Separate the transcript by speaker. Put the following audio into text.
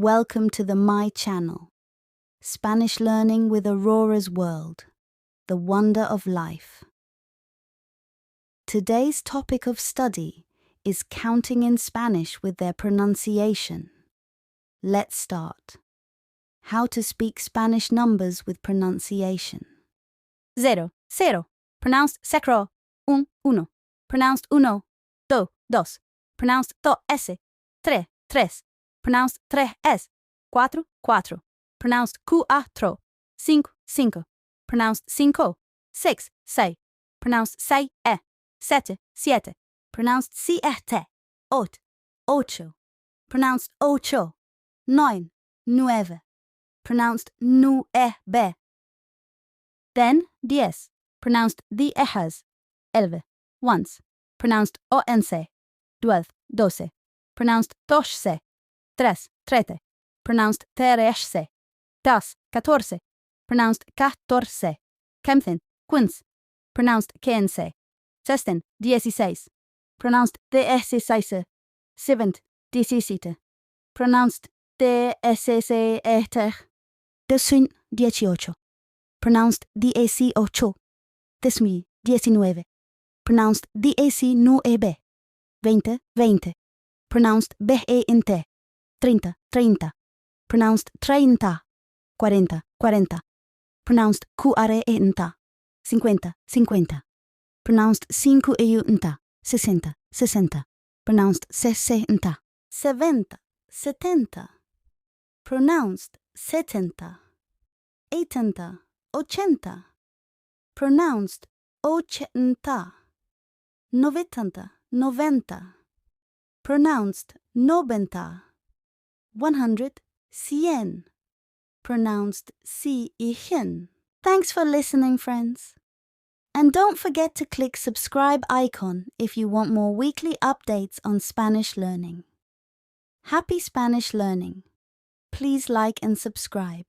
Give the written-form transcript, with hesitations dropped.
Speaker 1: Welcome to my channel, Spanish Learning with Aurora's World, the Wonder of Life. Today's topic of study is counting in Spanish with their pronunciation. Let's start. How to speak Spanish numbers with pronunciation.
Speaker 2: 0, 0. Pronounced sacro. 1, 1. Pronounced uno. 2, 2. Pronounced 2s. 3, 3. Pronounced 3s. 4, 4. Pronounced cuatro. 5, 5. Pronounced 5, 6, 6. Pronounced 6, 7, 7. Pronounced 7, 8, 8. Pronounced 8, 9, 9. Pronounced 9. Then 10. Pronounced 10, 11. Once. Pronounced 11, 12, 12. Pronounced 12, 3, 13. Pronounced 13, 14. Pronounced 14. 15, 15. Pronounced 15. 16, 16. Pronounced 16. 17, 17. Pronounced 17.
Speaker 1: 18. Pronounced 18. 19. Pronounced 19. 20, 20. Pronounced 20. 30, 30. Pronounced 30. 40, 40. Pronounced 40. 50, 50. Pronounced 50. 60, 60. Pronounced 60. 70, 70. Pronounced 70. 80, 80. Pronounced 80. 90, 90. Pronounced 90. 100, 100. Pronounced 100. Thanks for listening, friends. And don't forget to click subscribe icon if you want more weekly updates on Spanish learning. Happy Spanish learning. Please like and subscribe.